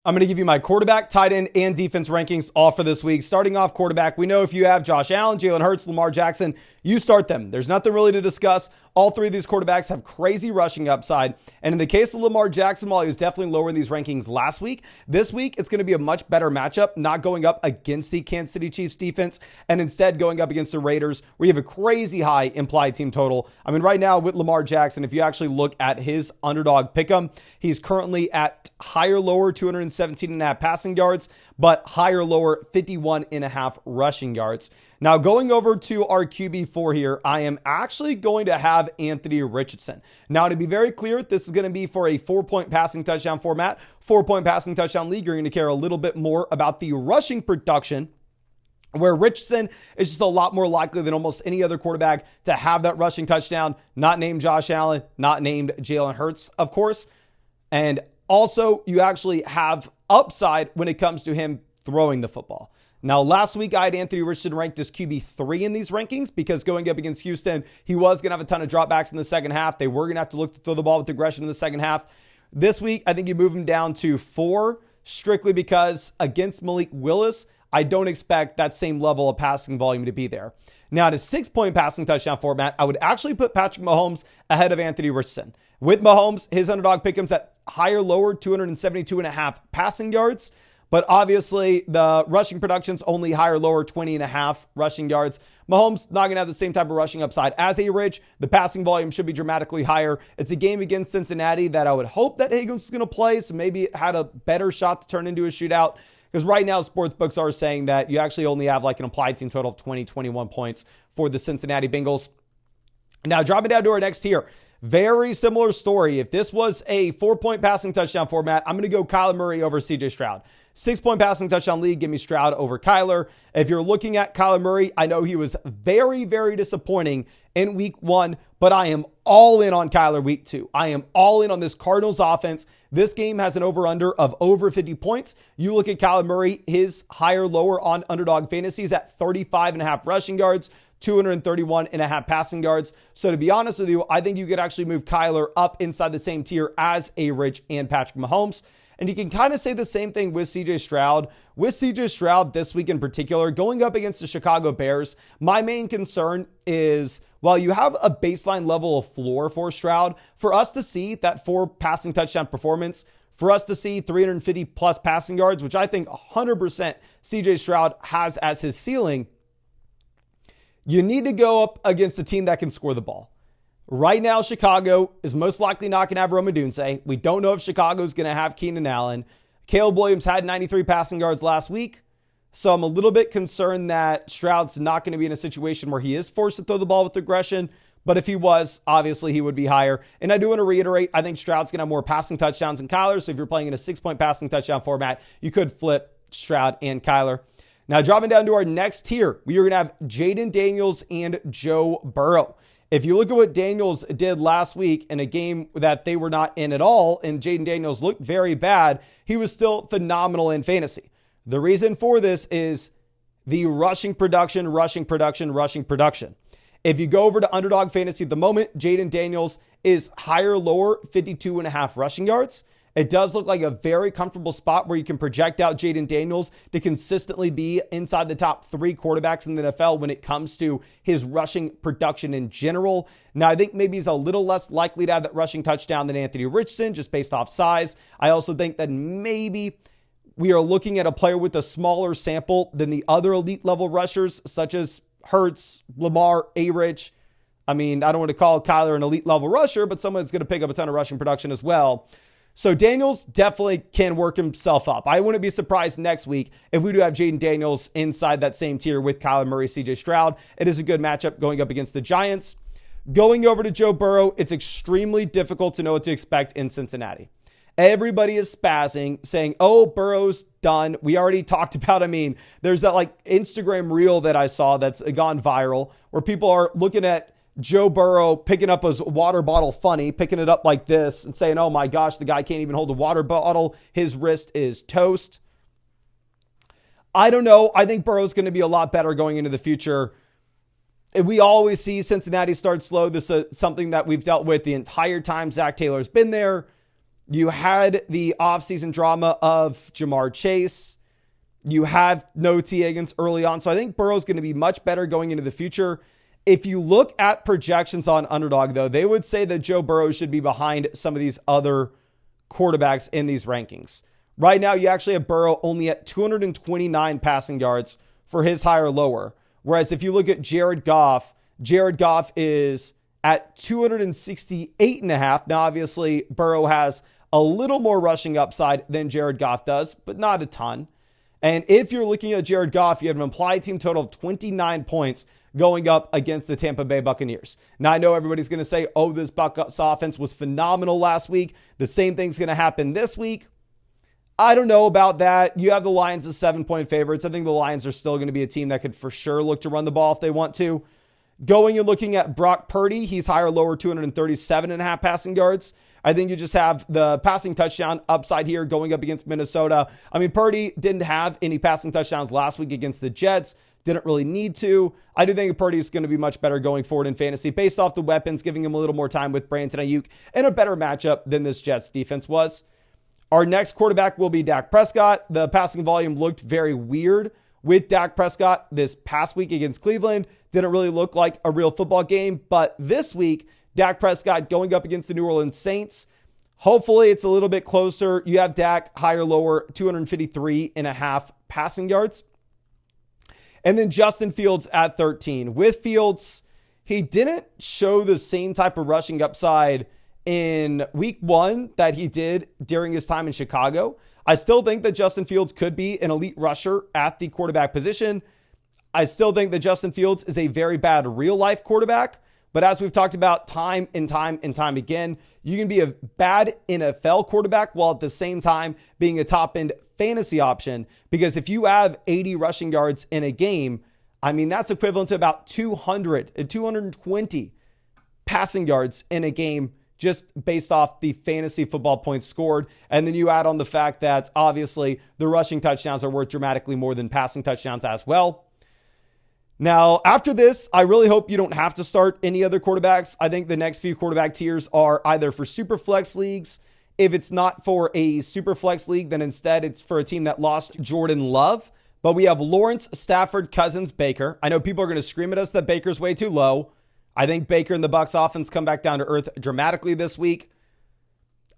I'm going to give you my quarterback, tight end, and defense rankings all for this week. Starting off quarterback, we know if you have Josh Allen, Jalen Hurts, Lamar Jackson, you start them. There's nothing really to discuss. All three of these quarterbacks have crazy rushing upside. And in the case of Lamar Jackson, while he was definitely lower in these rankings last week, this week it's going to be a much better matchup, not going up against the Kansas City Chiefs defense and instead going up against the Raiders, where you have a crazy high implied team total. I mean, right now with Lamar Jackson, if you actually look at his underdog pick'em, he's currently at higher, lower 217.5 passing yards, but higher, lower 51.5 rushing yards. Now, going over to our QB4 here, I am actually going to have Anthony Richardson. Now, to be very clear, this is going to be for a 4-point passing touchdown format, 4-point passing touchdown league. You're going to care a little bit more about the rushing production, where Richardson is just a lot more likely than almost any other quarterback to have that rushing touchdown, not named Josh Allen, not named Jalen Hurts, of course. And also, you actually have upside when it comes to him throwing the football. Now, last week, I had Anthony Richardson ranked as QB3 in these rankings because going up against Houston, he was going to have a ton of dropbacks in the second half. They were going to have to look to throw the ball with aggression in the second half. This week, I think you move him down to 4, strictly because against Malik Willis, I don't expect that same level of passing volume to be there. Now, at a 6-point passing touchdown format, I would actually put Patrick Mahomes ahead of Anthony Richardson. With Mahomes, his underdog pick'em's at higher, lower 272.5 passing yards. But obviously, the rushing production's only higher, lower 20.5 rushing yards. Mahomes not going to have the same type of rushing upside as A-Rich. The passing volume should be dramatically higher. It's a game against Cincinnati that I would hope that Higgins is going to play, so maybe it had a better shot to turn into a shootout. Because right now, sports books are saying that you actually only have like an implied team total of 21 points for the Cincinnati Bengals. Now, dropping down to our next tier. Very similar story. If this was a 4-point passing touchdown format, I'm going to go Kyler Murray over CJ Stroud. 6-point passing touchdown league, give me Stroud over Kyler. If you're looking at Kyler Murray, I know he was very, very disappointing in week 1, but I am all in on Kyler week 2. I am all in on this Cardinals offense. This game has an over-under of over 50 points. You look at Kyler Murray, his higher, lower on Underdog Fantasy is at 35.5 rushing yards, 231.5 passing yards. So to be honest with you, I think you could actually move Kyler up inside the same tier as A-Rich and Patrick Mahomes. And you can kind of say the same thing with CJ Stroud. With CJ Stroud this week in particular, going up against the Chicago Bears, my main concern is, while you have a baseline level of floor for Stroud, for us to see that 4 passing touchdown performance, for us to see 350 plus passing yards, which I think 100% CJ Stroud has as his ceiling, you need to go up against a team that can score the ball. Right now, Chicago is most likely not going to have Rome Odunze. We don't know if Chicago is going to have Keenan Allen. Caleb Williams had 93 passing yards last week, so I'm a little bit concerned that Stroud's not going to be in a situation where he is forced to throw the ball with aggression. But if he was, obviously he would be higher. And I do want to reiterate, I think Stroud's going to have more passing touchdowns than Kyler. So if you're playing in a 6-point passing touchdown format, you could flip Stroud and Kyler. Now, dropping down to our next tier, we are going to have Jaden Daniels and Joe Burrow. If you look at what Daniels did last week in a game that they were not in at all, and Jaden Daniels looked very bad, he was still phenomenal in fantasy. The reason for this is the rushing production. If you go over to Underdog Fantasy at the moment, Jaden Daniels is higher, lower 52.5 rushing yards. It does look like a very comfortable spot where you can project out Jaden Daniels to consistently be inside the top 3 quarterbacks in the NFL when it comes to his rushing production in general. Now, I think maybe he's a little less likely to have that rushing touchdown than Anthony Richardson, just based off size. I also think that maybe we are looking at a player with a smaller sample than the other elite level rushers, such as Hurts, Lamar, A-Rich. I mean, I don't want to call Kyler an elite level rusher, but someone that's going to pick up a ton of rushing production as well. So Daniels definitely can work himself up. I wouldn't be surprised next week if we do have Jaden Daniels inside that same tier with Kyler Murray, CJ Stroud. It is a good matchup going up against the Giants. Going over to Joe Burrow, it's extremely difficult to know what to expect in Cincinnati. Everybody is spazzing, saying, oh, Burrow's done. We already talked about, there's that like Instagram reel that I saw that's gone viral where people are looking at Joe Burrow picking up his water bottle funny, picking it up like this and saying, oh my gosh, the guy can't even hold a water bottle. His wrist is toast. I don't know. I think Burrow's going to be a lot better going into the future. We always see Cincinnati start slow. This is something that we've dealt with the entire time Zach Taylor's been there. You had the offseason drama of Jamar Chase. You have no T. Higgins early on. So I think Burrow's going to be much better going into the future. If you look at projections on Underdog, though, they would say that Joe Burrow should be behind some of these other quarterbacks in these rankings. Right now, you actually have Burrow only at 229 passing yards for his high or lower. Whereas if you look at Jared Goff is at 268.5. Now, obviously, Burrow has a little more rushing upside than Jared Goff does, but not a ton. And if you're looking at Jared Goff, you have an implied team total of 29 points going up against the Tampa Bay Buccaneers. Now, I know everybody's going to say, oh, this Bucs offense was phenomenal last week. The same thing's going to happen this week. I don't know about that. You have the Lions as 7-point favorites. I think the Lions are still going to be a team that could for sure look to run the ball if they want to. Going and looking at Brock Purdy, he's higher or lower, 237.5 passing yards. I think you just have the passing touchdown upside here going up against Minnesota. I mean, Purdy didn't have any passing touchdowns last week against the Jets. Didn't really need to. I do think Purdy is going to be much better going forward in fantasy based off the weapons, giving him a little more time with Brandon Ayuk and a better matchup than this Jets defense was. Our next quarterback will be Dak Prescott. The passing volume looked very weird with Dak Prescott this past week against Cleveland. Didn't really look like a real football game, but this week, Dak Prescott going up against the New Orleans Saints. Hopefully it's a little bit closer. You have Dak higher, lower, 253.5 passing yards. And then Justin Fields at 13. With Fields, he didn't show the same type of rushing upside in week 1 that he did during his time in Chicago. I still think that Justin Fields could be an elite rusher at the quarterback position. I still think that Justin Fields is a very bad real-life quarterback. But as we've talked about time and time again, you can be a bad NFL quarterback while at the same time being a top-end fantasy option. Because if you have 80 rushing yards in a game, I mean, that's equivalent to about 200 and 220 passing yards in a game just based off the fantasy football points scored. And then you add on the fact that obviously the rushing touchdowns are worth dramatically more than passing touchdowns as well. Now, after this, I really hope you don't have to start any other quarterbacks. I think the next few quarterback tiers are either for super flex leagues. If it's not for a super flex league, then instead it's for a team that lost Jordan Love. But we have Lawrence, Stafford, Cousins, Baker. I know people are going to scream at us that Baker's way too low. I think Baker and the Bucs offense come back down to earth dramatically this week.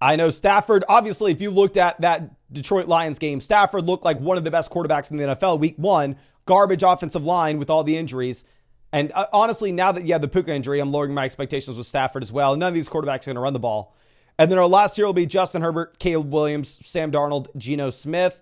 I know Stafford, obviously, if you looked at that Detroit Lions game, Stafford looked like one of the best quarterbacks in the NFL week 1. Garbage offensive line with all the injuries. And honestly, now that you have the Puka injury, I'm lowering my expectations with Stafford as well. None of these quarterbacks are going to run the ball. And then our last tier will be Justin Herbert, Caleb Williams, Sam Darnold, Geno Smith.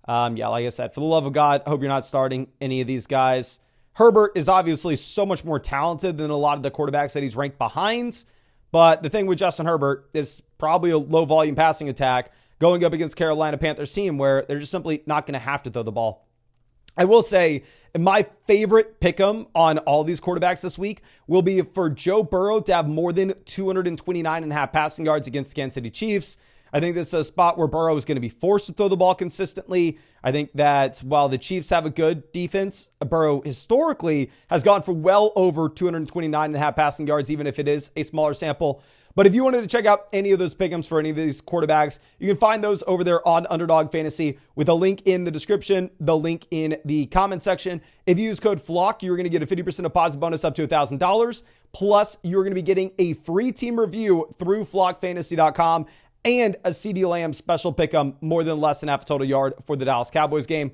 Like I said, for the love of God, I hope you're not starting any of these guys. Herbert is obviously so much more talented than a lot of the quarterbacks that he's ranked behind. But the thing with Justin Herbert is probably a low volume passing attack going up against Carolina Panthers team where they're just simply not going to have to throw the ball. I will say my favorite pick'em on all these quarterbacks this week will be for Joe Burrow to have more than 229.5 passing yards against Kansas City Chiefs. I think this is a spot where Burrow is going to be forced to throw the ball consistently. I think that while the Chiefs have a good defense, Burrow historically has gone for well over 229.5 passing yards, even if it is a smaller sample. But if you wanted to check out any of those pick'ems for any of these quarterbacks, you can find those over there on Underdog Fantasy with a link in the description, the link in the comment section. If you use code FLOCK, you're going to get a 50% deposit bonus up to $1,000. Plus, you're going to be getting a free team review through flockfantasy.com and a CeeDee Lamb special pick'em, more than less than half a total yard for the Dallas Cowboys game.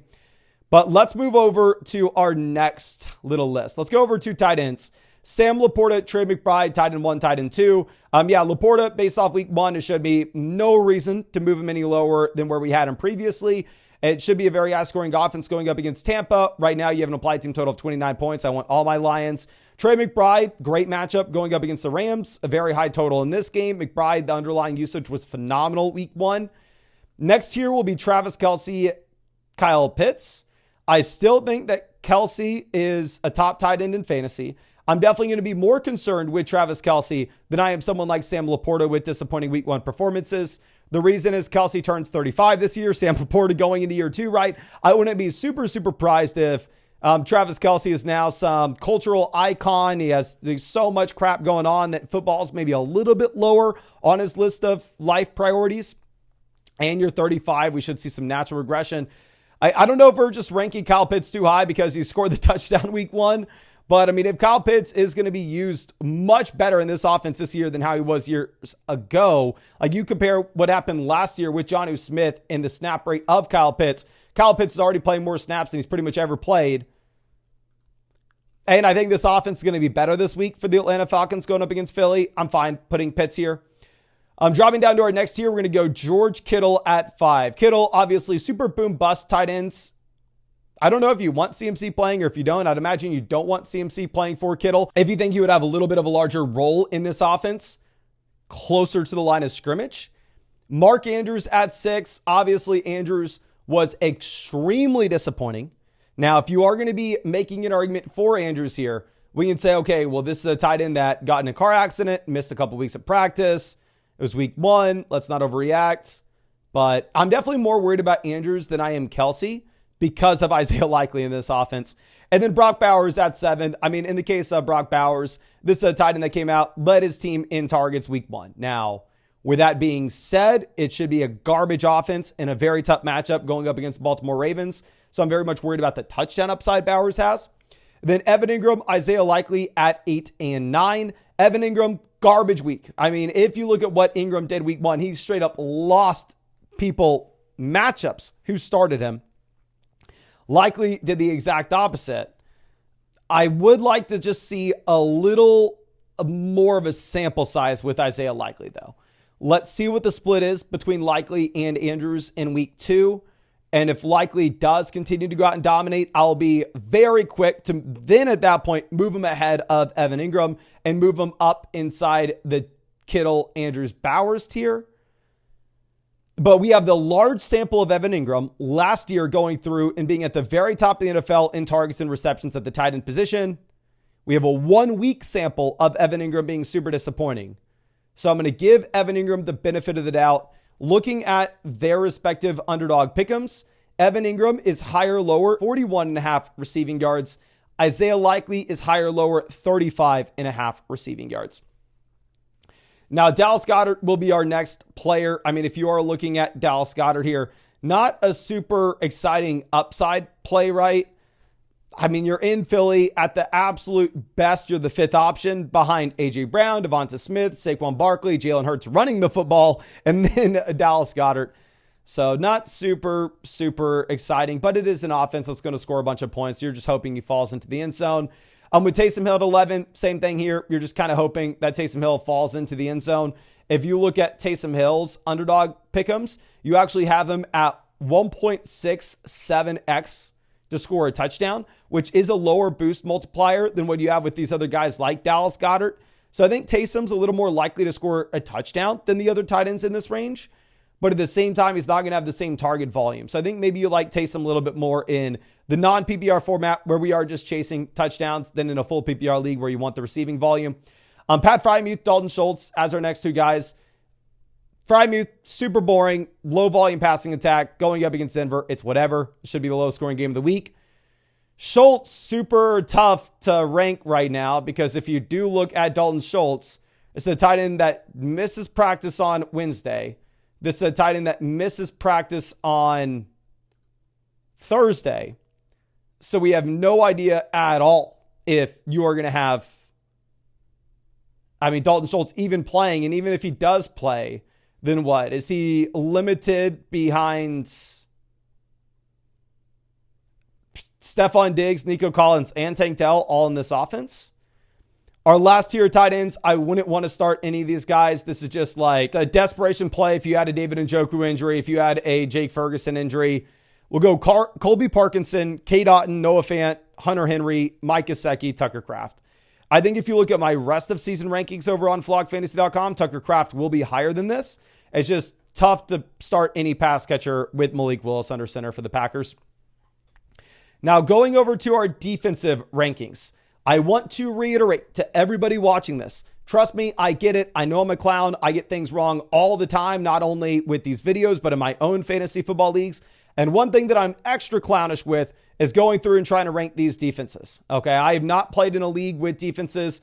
But let's move over to our next little list. Let's go over to tight ends. Sam Laporta, Trey McBride, tight end 1, tight end 2. Laporta, based off week 1, it showed me no reason to move him any lower than where we had him previously. It should be a very high-scoring offense going up against Tampa. Right now, you have an applied team total of 29 points. I want all my Lions. Trey McBride, great matchup going up against the Rams. A very high total in this game. McBride, the underlying usage was phenomenal week 1. Next here will be Travis Kelce, Kyle Pitts. I still think that Kelce is a top tight end in fantasy. I'm definitely going to be more concerned with Travis Kelce than I am someone like Sam Laporta with disappointing week 1 performances. The reason is Kelce turns 35 this year. Sam Laporta going into year 2, right? I wouldn't be super surprised if Travis Kelce is now some cultural icon. There's so much crap going on that football's maybe a little bit lower on his list of life priorities. And you're 35. We should see some natural regression. I don't know if we're just ranking Kyle Pitts too high because he scored the touchdown week 1. But, I mean, if Kyle Pitts is going to be used much better in this offense this year than how he was years ago, like you compare what happened last year with Jonnu Smith and the snap rate of Kyle Pitts is already playing more snaps than he's pretty much ever played. And I think this offense is going to be better this week for the Atlanta Falcons going up against Philly. I'm fine putting Pitts here. Dropping down to our next tier, we're going to go George Kittle at 5. Kittle, obviously, super boom bust tight ends. I don't know if you want CMC playing or if you don't. I'd imagine you don't want CMC playing for Kittle. If you think he would have a little bit of a larger role in this offense, closer to the line of scrimmage. Mark Andrews at 6. Obviously, Andrews was extremely disappointing. Now, if you are going to be making an argument for Andrews here, we can say, okay, well, this is a tight end that got in a car accident, missed a couple weeks of practice. It was week 1. Let's not overreact. But I'm definitely more worried about Andrews than I am Kelce, because of Isaiah Likely in this offense. And then Brock Bowers at 7. I mean, in the case of Brock Bowers, this is a tight end that came out, led his team in targets week 1. Now, with that being said, it should be a garbage offense in a very tough matchup going up against Baltimore Ravens. So I'm very much worried about the touchdown upside Bowers has. Then Evan Ingram, Isaiah Likely at 8 and 9. Evan Ingram, garbage week. I mean, if you look at what Ingram did week 1, he straight up lost people matchups who started him. Likely did the exact opposite. I would like to just see a little more of a sample size with Isaiah Likely, though. Let's see what the split is between Likely and Andrews in week 2. And if Likely does continue to go out and dominate, I'll be very quick to then at that point move him ahead of Evan Ingram and move him up inside the Kittle, Andrews, Bowers tier. But we have the large sample of Evan Ingram last year going through and being at the very top of the NFL in targets and receptions at the tight end position. We have a 1 week sample of Evan Ingram being super disappointing. So I'm going to give Evan Ingram the benefit of the doubt. Looking at their respective underdog pick'ems, Evan Ingram is higher, lower, 41.5 receiving yards. Isaiah Likely is higher, lower, 35.5 receiving yards. Now, Dallas Goedert will be our next player. I mean, if you are looking at Dallas Goedert here, not a super exciting upside play, right? I mean, you're in Philly at the absolute best. You're the 5th option behind A.J. Brown, Devonta Smith, Saquon Barkley, Jalen Hurts running the football, and then Dallas Goedert. So not super, super exciting, but it is an offense that's going to score a bunch of points. You're just hoping he falls into the end zone. With Taysom Hill at 11, same thing here. You're just kind of hoping that Taysom Hill falls into the end zone. If you look at Taysom Hill's underdog pick'ems, you actually have him at 1.67x to score a touchdown, which is a lower boost multiplier than what you have with these other guys like Dallas Goedert. So I think Taysom's a little more likely to score a touchdown than the other tight ends in this range. But at the same time, he's not going to have the same target volume. So I think maybe you like Taysom a little bit more in the non-PPR format where we are just chasing touchdowns than in a full PPR league where you want the receiving volume. Pat Freiermuth, Dalton Schultz as our next 2 guys. Freiermuth, super boring, low volume passing attack, going up against Denver. It's whatever. It should be the lowest scoring game of the week. Schultz, super tough to rank right now because if you do look at Dalton Schultz, it's a tight end that misses practice on Wednesday. This is a tight end that misses practice on Thursday. So we have no idea at all if you are going to have, Dalton Schultz even playing. And even if he does play, then what? Is he limited behind Stephon Diggs, Nico Collins, and Tank Dell all in this offense? Our last tier tight ends, I wouldn't want to start any of these guys. This is just like a desperation play if you had a David Njoku injury, if you had a Jake Ferguson injury. We'll go Colby Parkinson, Kate Otten, Noah Fant, Hunter Henry, Mike Gesicki, Tucker Kraft. I think if you look at my rest of season rankings over on flogfantasy.com, Tucker Kraft will be higher than this. It's just tough to start any pass catcher with Malik Willis under center for the Packers. Now going over to our defensive rankings. I want to reiterate to everybody watching this, trust me, I get it. I know I'm a clown. I get things wrong all the time, not only with these videos, but in my own fantasy football leagues. And one thing that I'm extra clownish with is going through and trying to rank these defenses. Okay, I have not played in a league with defenses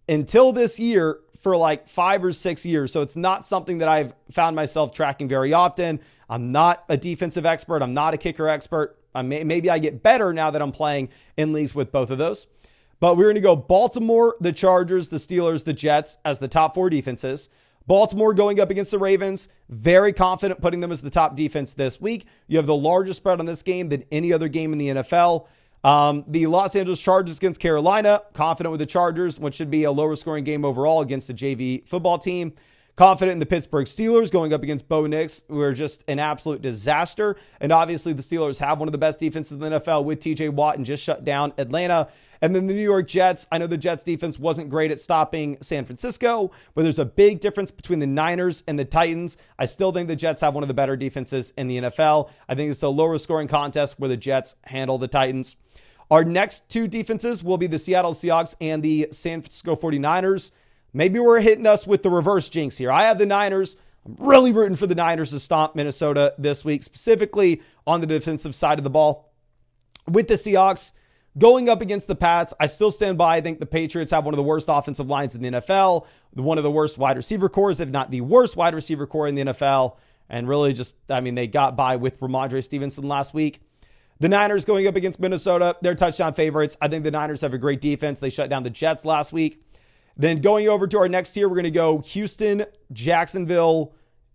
until this year for like 5 or 6 years. So it's not something that I've found myself tracking very often. I'm not a defensive expert. I'm not a kicker expert. Maybe I get better now that I'm playing in leagues with both of those. But we're going to go Baltimore, the Chargers, the Steelers, the Jets as the top 4 defenses. Baltimore going up against the Ravens. Very confident putting them as the top defense this week. You have the largest spread on this game than any other game in the NFL. The Los Angeles Chargers against Carolina. Confident with the Chargers, which should be a lower scoring game overall against the JV football team. Confident in the Pittsburgh Steelers going up against Bo Nix, who are just an absolute disaster. And obviously the Steelers have one of the best defenses in the NFL with TJ Watt and just shut down Atlanta. And then the New York Jets. I know the Jets defense wasn't great at stopping San Francisco, but there's a big difference between the Niners and the Titans. I still think the Jets have one of the better defenses in the NFL. I think it's a lower scoring contest where the Jets handle the Titans. Our next 2 defenses will be the Seattle Seahawks and the San Francisco 49ers. Maybe we're hitting us with the reverse jinx here. I have the Niners. I'm really rooting for the Niners to stomp Minnesota this week, specifically on the defensive side of the ball. With the Seahawks going up against the Pats, I still stand by. I think the Patriots have one of the worst offensive lines in the NFL, one of the worst wide receiver cores, if not the worst wide receiver core in the NFL. And really they got by with Ramondre Stevenson last week. The Niners going up against Minnesota, they're touchdown favorites. I think the Niners have a great defense. They shut down the Jets last week. Then going over to our next tier, we're going to go Houston, Jacksonville,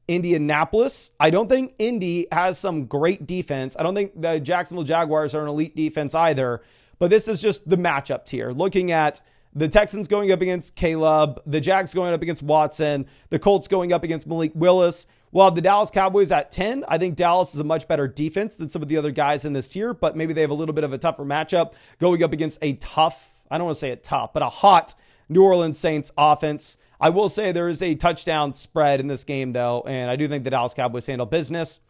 Indianapolis. I don't think Indy has some great defense. I don't think the Jacksonville Jaguars are an elite defense either. But this is just the matchup tier. Looking at the Texans going up against Caleb, the Jags going up against Watson, the Colts going up against Malik Willis. Well, the Dallas Cowboys at 10. I think Dallas is a much better defense than some of the other guys in this tier, but maybe they have a little bit of a tougher matchup going up against a tough, I don't want to say a tough, but a hot New Orleans Saints offense. I will say there is a touchdown spread in this game, though, and I do think the Dallas Cowboys handle business.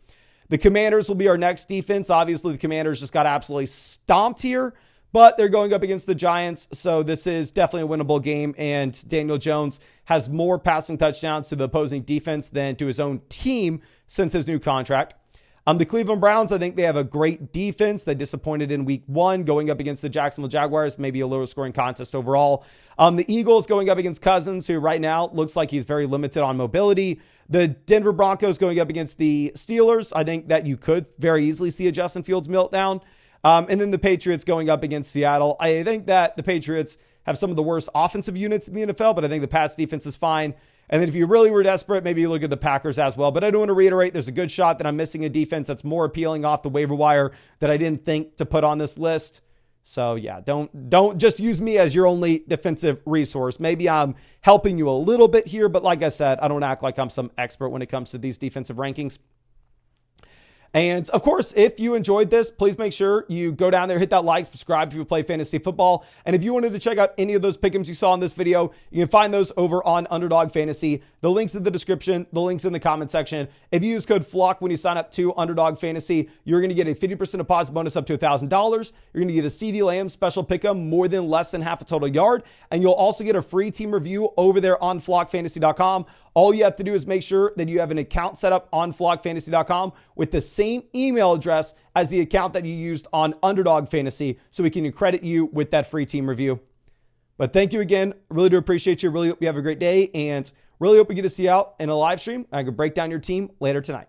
The Commanders will be our next defense. Obviously, the Commanders just got absolutely stomped here, but they're going up against the Giants, so this is definitely a winnable game, and Daniel Jones has more passing touchdowns to the opposing defense than to his own team since his new contract. The Cleveland Browns, I think they have a great defense. They disappointed in week 1 going up against the Jacksonville Jaguars, maybe a lower scoring contest overall. The Eagles going up against Cousins, who right now looks like he's very limited on mobility. The Denver Broncos going up against the Steelers. I think that you could very easily see a Justin Fields meltdown. And then the Patriots going up against Seattle. I think that the Patriots have some of the worst offensive units in the NFL, but I think the Pats defense is fine. And then if you really were desperate, maybe you look at the Packers as well. But I do want to reiterate, there's a good shot that I'm missing a defense that's more appealing off the waiver wire that I didn't think to put on this list. So yeah, don't just use me as your only defensive resource. Maybe I'm helping you a little bit here, but like I said, I don't act like I'm some expert when it comes to these defensive rankings. And of course, if you enjoyed this, please make sure you go down there, hit that like, subscribe if you play fantasy football. And if you wanted to check out any of those pick'ems you saw in this video, you can find those over on Underdog Fantasy. The link's in the description, the link's in the comment section. If you use code FLOCK when you sign up to Underdog Fantasy, you're going to get a 50% deposit bonus up to $1,000. You're going to get a CeeDee Lamb special pick'em, more than less than half a total yard. And you'll also get a free team review over there on flockfantasy.com. All you have to do is make sure that you have an account set up on flockfantasy.com with the same email address as the account that you used on Underdog Fantasy, so we can credit you with that free team review. But thank you again. Really do appreciate you. Really hope you have a great day, and really hope we get to see you out in a live stream. I can break down your team later tonight.